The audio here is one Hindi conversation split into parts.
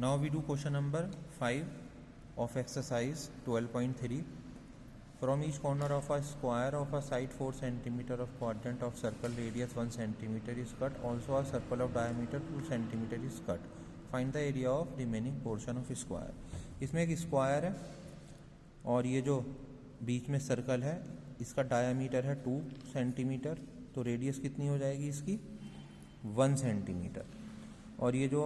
Now we do question number 5 of exercise 12.3. From each corner of a square of a side 4 cm of quadrant of circle radius 1 cm is cut. Also a circle of diameter 2 cm is cut. Find the area of remaining portion of square. इसमें एक स्क्वायर है और ये जो बीच में सर्कल है इसका डायामीटर है 2 सेंटीमीटर, तो रेडियस कितनी हो जाएगी इसकी 1 सेंटीमीटर। और ये जो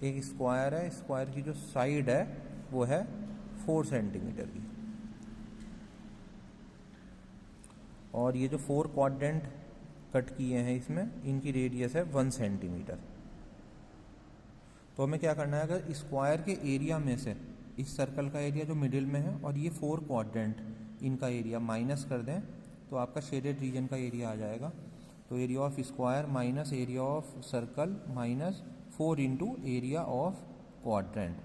एक स्क्वायर है, स्क्वायर की जो साइड है वो है 4 सेंटीमीटर की। और ये जो 4 क्वाड्रेंट कट किए हैं इसमें इनकी रेडियस है 1 सेंटीमीटर। तो हमें क्या करना है, अगर स्क्वायर के एरिया में से इस सर्कल का एरिया जो मिडिल में है और ये 4 क्वाड्रेंट इनका एरिया माइनस कर दें तो आपका शेडेड रीजन का एरिया आ जाएगा। तो area of square minus area of circle minus 4 into area of quadrant,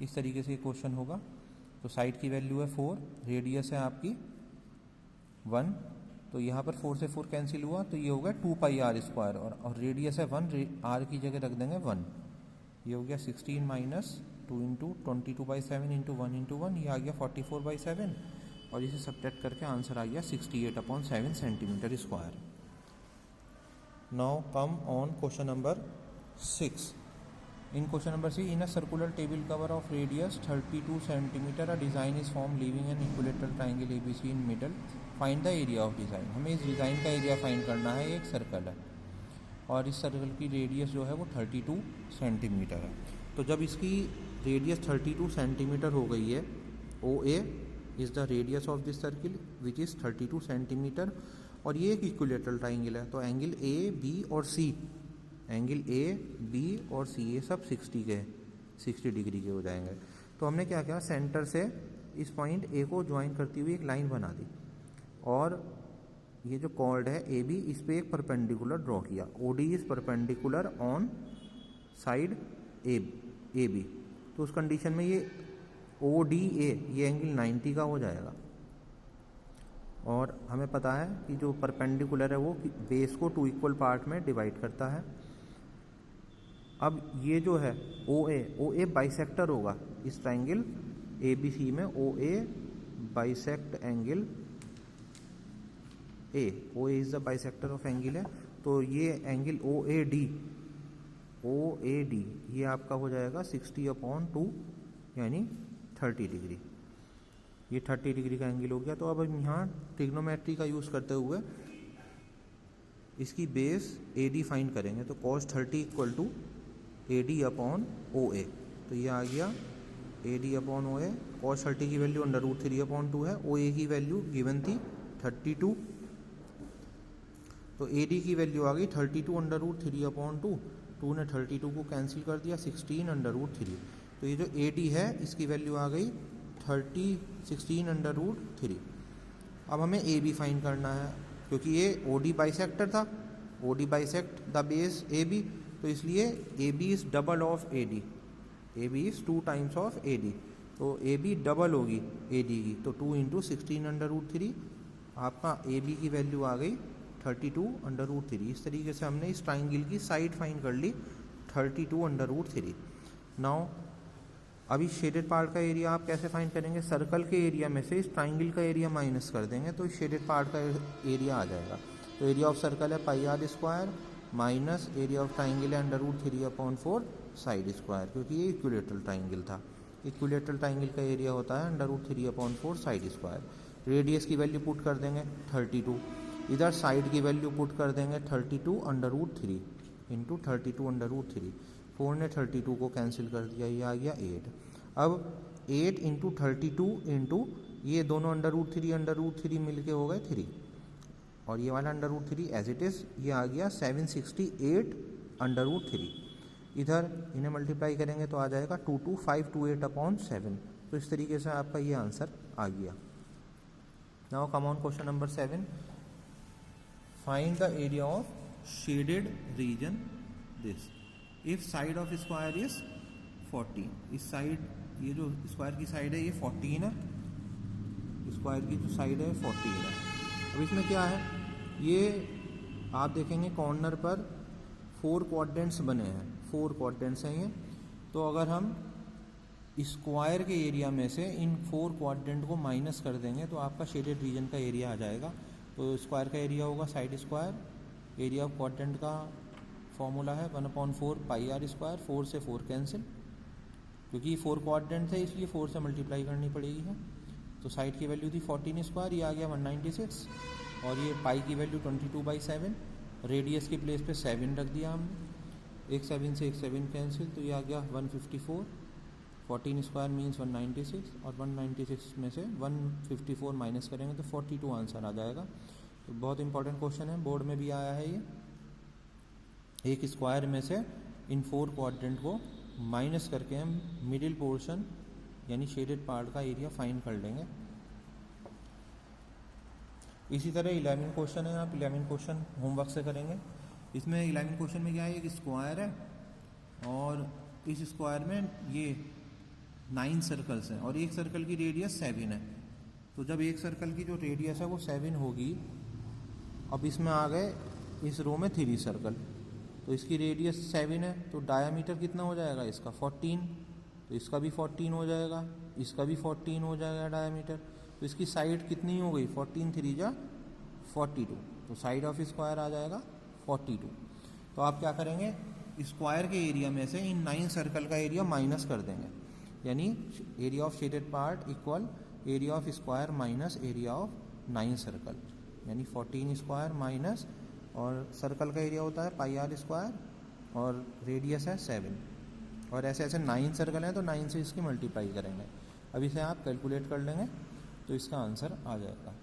इस तरीके से क्वेश्चन होगा। तो साइड की वैल्यू है 4, रेडियस है आपकी 1, तो यहाँ पर 4 से 4 कैंसिल हुआ तो ये हो गया 2 पाई आर स्क्वायर और रेडियस है 1, आर की जगह रख देंगे 1। ये हो गया 16 माइनस 2 इंटू 22/7 इंटू 1 इंटू 1, ये आ गया 44/7 और इसे सब्ट्रैक्ट करके आंसर आ गया 68/7 centimetre square. Now come on question number 6. In question number 6, in a circular table cover of radius 32 cm, a design is formed leaving an equilateral triangle ABC in middle. Find the area of design. हमें इस डिज़ाइन का एरिया फाइंड करना है। एक सर्कल है और इस सर्कल की रेडियस जो है वो 32 सेंटीमीटर है। तो जब इसकी रेडियस 32 सेंटीमीटर हो गई है, OA is the radius of this circle which is 32 centimetre और ये एक इक्विलेटरल ट्राइंगल है। तो एंगल A, B और C, एंगल A, B और C ये सब 60 डिग्री के हो जाएंगे। तो हमने क्या किया, सेंटर से इस पॉइंट A को ज्वाइन करती हुई एक लाइन बना दी और ये जो कॉर्ड है AB इस पे एक परपेंडिकुलर ड्रॉ किया। OD is perpendicular on side AB। तो उस कंडीशन में ये ODA ये एंगल 90 का हो जाएगा। और हमें पता है कि जो परपेंडिकुलर है वो बेस को 2 इक्वल पार्ट में डिवाइड करता है। अब ये जो है OA बाइसेक्टर होगा इस ट्राइंगल ABC में। OA bisect angle A, OA is the bisector of angle है। तो ये एंगल OAD ये आपका हो जाएगा 60/2 यानी 30 डिग्री। ये 30 डिग्री का एंगल हो गया। तो अब हम यहाँ ट्रिग्नोमेट्री का यूज़ करते हुए इसकी बेस AD फाइंड करेंगे। तो cos 30 = AD/OA। तो ये आ गया AD/OA। cos 30 की वैल्यू √3/2 है। OA की वैल्यू गिवन थी 32, तो AD की वैल्यू आ गई 32 √3/2। 2 ने 32 को कैंसिल कर दिया, 16 √3। तो ये जो AD है इसकी वैल्यू आ गई 16 √3। अब हमें AB फाइंड करना है क्योंकि ये OD बाइसेक्टर था, OD bisect the base AB, तो इसलिए AB is double of AD। AB is 2 times of AD, तो AB डबल होगी AD की। तो 2 इंटू 16 √3, आपका AB की वैल्यू आ गई 32 √3। इस तरीके से हमने इस ट्राइंगल की साइड फाइंड कर ली 32 √3। नाउ अभी शेडेड पार्ट का एरिया आप कैसे फाइंड करेंगे, सर्कल के एरिया में से इस ट्राइंगल का एरिया माइनस कर देंगे तो शेडेड पार्ट का एरिया आ जाएगा। तो एरिया ऑफ सर्कल है πr² minus area of triangle है √3/4 साइड स्क्वायर, क्योंकि ये इक्विलेटरल ट्राइंगल था। इक्विलेटरल ट्राइंगल का एरिया होता है √3/4 साइड स्क्वायर। रेडियस की वैल्यू पुट कर देंगे 32, इधर साइड की वैल्यू पुट कर देंगे 32 √3 इंटू 32 √3। 4 ने 32 को कैंसिल कर दिया, ये आ गया 8। अब 8 इंटू 32 इंटू ये दोनों √3 मिल के हो गए 3 और ये वाला √3 एज इट इज़ ये आ गया 768 √3। इधर इन्हें मल्टीप्लाई करेंगे तो आ जाएगा 22528/7। तो इस तरीके से आपका ये आंसर आ गया। Now come on question number 7, find the area of shaded region this if side of square is 14। इस साइड, ये जो स्क्वायर की साइड है ये 14 है, स्क्वायर की जो साइड है 14 है। अब इसमें क्या है, ये आप देखेंगे कॉर्नर पर 4 क्वाड्रेंट्स बने हैं, 4 क्वाड्रेंट्स हैं ये। तो अगर हम स्क्वायर के एरिया में से इन 4 क्वाड्रेंट को माइनस कर देंगे तो आपका शेडेड रीजन का एरिया आ जाएगा। तो स्क्वायर का एरिया होगा side square, area of quadrant का फॉर्मूला है 1/4 पाई आर स्क्वायर, 4 से 4 कैंसिल, क्योंकि 4 क्वाड्रेंट थे इसलिए 4 से मल्टीप्लाई करनी पड़ेगी है। तो साइड की वैल्यू थी 14 स्क्वायर, ये आ गया 196, और ये पाई की वैल्यू 22/7, रेडियस की प्लेस पे 7 रख दिया हमने, एक 7 से एक 7 कैंसिल, तो ये आ गया 154। 14 स्क्वायर मीन्स 196, और 196 में से 154 माइनस करेंगे तो 42 आंसर आ जाएगा। तो बहुत इंपॉर्टेंट क्वेश्चन है, बोर्ड में भी आया है ये। एक स्क्वायर में से इन 4 क्वाड्रेंट को माइनस करके हम मिडिल पोर्शन यानी शेडेड पार्ट का एरिया फाइंड कर लेंगे। इसी तरह 11 क्वेश्चन है, आप 11 क्वेश्चन होमवर्क से करेंगे। इसमें 11 क्वेश्चन में क्या है, एक स्क्वायर है और इस स्क्वायर में ये 9 सर्कल्स हैं और एक सर्कल की रेडियस 7 है। तो जब एक सर्कल की जो रेडियस है वो 7 होगी, अब इसमें आ गए इस रो में 3 सर्कल, तो इसकी रेडियस 7 है, तो डायामीटर कितना हो जाएगा इसका 14, तो इसका भी 14 हो जाएगा, इसका भी 14 हो जाएगा डायामीटर। तो इसकी साइड कितनी हो गई 14 3 जा 42, तो साइड ऑफ स्क्वायर आ जाएगा 42। तो आप क्या करेंगे, स्क्वायर के एरिया में से इन 9 सर्कल का एरिया माइनस कर देंगे, यानी area of shaded part equal area of square minus area of 9 circle, यानी 14 स्क्वायर माइनस, और सर्कल का एरिया होता है पाई आर स्क्वायर और रेडियस है 7, और ऐसे ऐसे 9 सर्कल हैं तो 9 से इसकी मल्टीप्लाई करेंगे। अब इसे आप कैलकुलेट कर लेंगे तो इसका आंसर आ जाएगा।